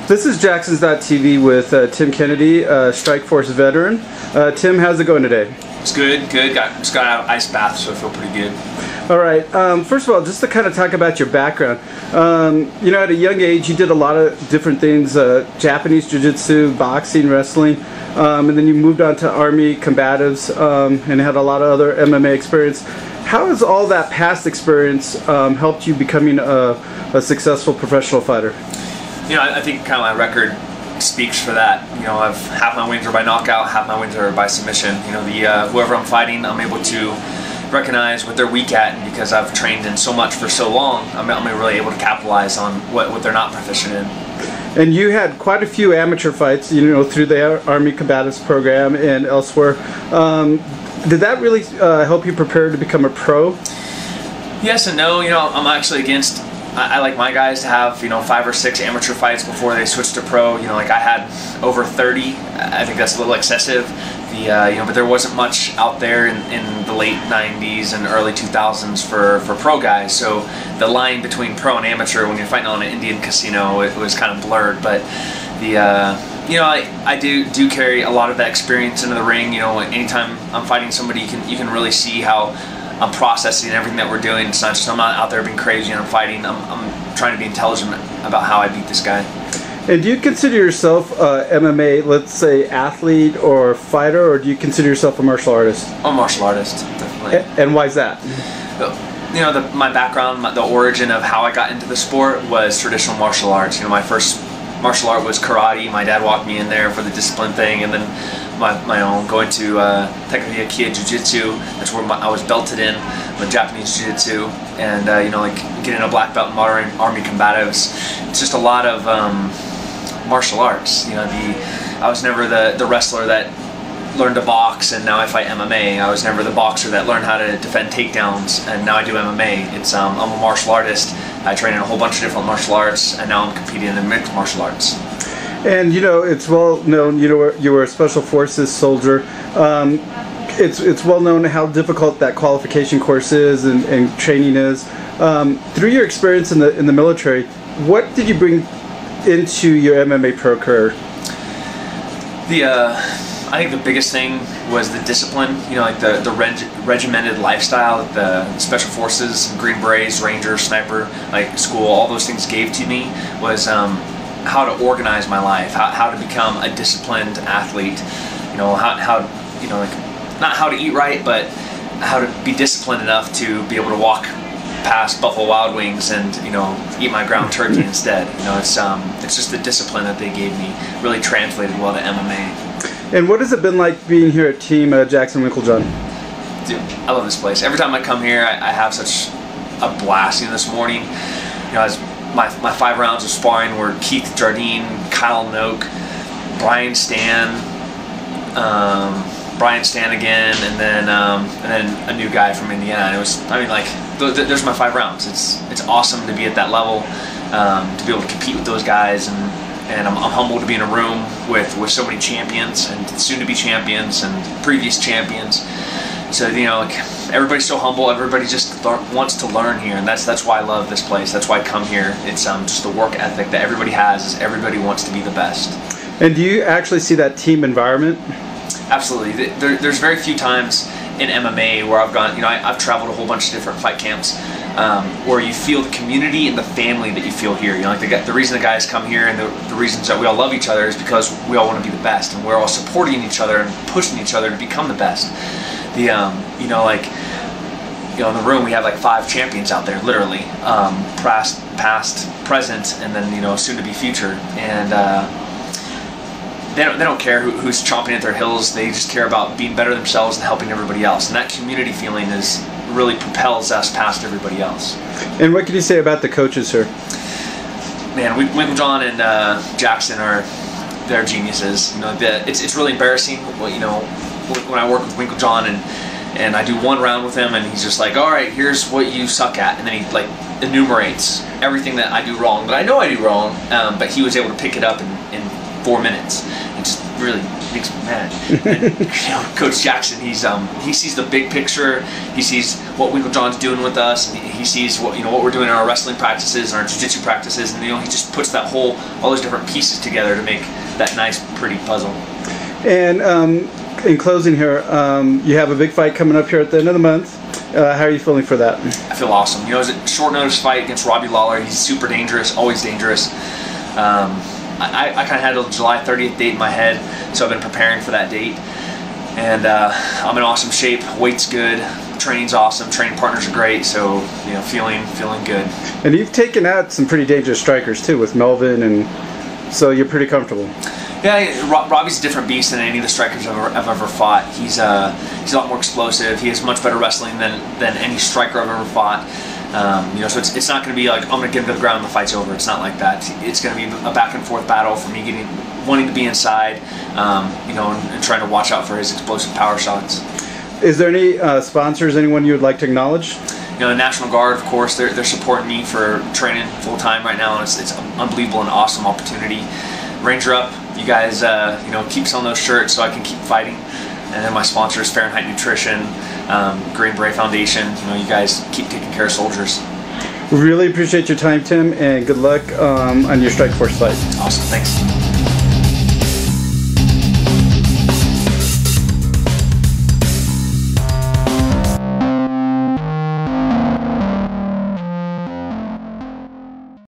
This is Jacksons.TV with Tim Kennedy, Strikeforce veteran. Tim, how's it going today? It's good. Just got out of ice bath, so I feel pretty good. All right. First of all, just to kind of talk about your background. At a young age, you did a lot of different things: Japanese jiu-jitsu, boxing, wrestling, and then you moved on to Army combatives and had a lot of other MMA experience. How has all that past experience helped you becoming a successful professional fighter? I think kind of my record speaks for that. I've half my wins are by knockout, half my wins are by submission. Whoever I'm fighting, I'm able to recognize what they're weak at, and because I've trained in so much for so long, I'm really able to capitalize on what they're not proficient in. And you had quite a few amateur fights, through the Army Combatives program and elsewhere. Did that really help you prepare to become a pro? Yes and no. I'm actually against. I like my guys to have 5 or 6 amateur fights before they switch to pro. Like I had over 30. I think that's a little excessive. But there wasn't much out there in the late 90s and early 2000s for pro guys. So the line between pro and amateur when you're fighting on an Indian casino, it was kind of blurred. But I do carry a lot of that experience into the ring. Anytime I'm fighting somebody, you can really see how I'm processing everything that we're doing. It's not just I'm not out there being crazy and I'm fighting. I'm trying to be intelligent about how I beat this guy. And do you consider yourself MMA, let's say, athlete or fighter, or do you consider yourself a martial artist? I'm a martial artist, definitely. And why is that? My background, the origin of how I got into the sport was traditional martial arts. My first martial art was karate. My dad walked me in there for the discipline thing, and then my own going to technically Kia Jiu-Jitsu. That's where I was belted in with Japanese Jiu-Jitsu, and getting a black belt in modern Army combatives. It's just a lot of martial arts. I was never the wrestler that learned to box and now I fight MMA. I was never the boxer that learned how to defend takedowns and now I do MMA. I'm a martial artist. I train in a whole bunch of different martial arts and now I'm competing in mixed martial arts. And it's well known, you were a special forces soldier. It's well known how difficult that qualification course is and training is. Through your experience in the military, what did you bring into your MMA pro career? I think the biggest thing was the discipline. The regimented lifestyle that the special forces, Green Berets, Ranger, Sniper, school, all those things gave to me was how to organize my life, how to become a disciplined athlete. Not how to eat right, but how to be disciplined enough to be able to walk past Buffalo Wild Wings and eat my ground turkey instead. It's just the discipline that they gave me really translated well to MMA. And what has it been like being here at Team Jackson Winkeljohn? Dude, I love this place. Every time I come here, I have such a blast. This morning, as my 5 rounds of sparring were Keith Jardine, Kyle Noak, Brian Stan again, and then a new guy from Indiana. And it was, there's my 5 rounds. It's awesome to be at that level, to be able to compete with those guys, and I'm humbled to be in a room with so many champions and soon-to-be champions and previous champions. So everybody's so humble. Everybody just wants to learn here, and that's why I love this place. That's why I come here. It's just the work ethic that everybody has. Is everybody wants to be the best. And do you actually see that team environment? Absolutely. There's very few times in MMA where I've gone. I've traveled a whole bunch of different fight camps where you feel the community and the family that you feel here. The reason the guys come here and the reasons that we all love each other is because we all want to be the best, and we're all supporting each other and pushing each other to become the best. In the room we have 5 champions out there, literally, past, present, and then soon to be future, and they don't care who's chomping at their heels. They just care about being better themselves and helping everybody else, and that community feeling really propels us past everybody else. And what can you say about the coaches here? Man, Winkeljohn and Jackson they're geniuses. It's really embarrassing. When I work with Winkeljohn and I do 1 round with him and he's just like, all right, here's what you suck at, and then he enumerates everything that I do wrong, but I know I do wrong, but he was able to pick it up in 4 minutes. It just really makes me mad. And, Coach Jackson, he sees the big picture. He sees what Winkeljohn's doing with us, and he sees what we're doing in our wrestling practices and our jiu-jitsu practices, and he just puts all those different pieces together to make that nice, pretty puzzle. And in closing here, you have a big fight coming up here at the end of the month. How are you feeling for that? I feel awesome. It was a short notice fight against Robbie Lawler. He's super dangerous, always dangerous. I kind of had a July 30th date in my head, so I've been preparing for that date. And I'm in awesome shape. Weight's good. Training's awesome. Training partners are great. So feeling good. And you've taken out some pretty dangerous strikers too with Melvin, and so you're pretty comfortable. Yeah, Robbie's a different beast than any of the strikers I've ever fought. He's a lot more explosive. He has much better wrestling than any striker I've ever fought. So it's not going to be like I'm going to get him to the ground and the fight's over. It's not like that. It's going to be a back and forth battle for me wanting to be inside, and trying to watch out for his explosive power shots. Is there any sponsors, anyone you would like to acknowledge? The National Guard, of course, they're supporting me for training full time right now, and it's an unbelievable and awesome opportunity. Ranger Up, you guys, keep selling those shirts so I can keep fighting. And then my sponsors, Fahrenheit Nutrition, Green Beret Foundation. You guys keep taking care of soldiers. Really appreciate your time, Tim, and good luck on your Strikeforce fight. Awesome, thanks.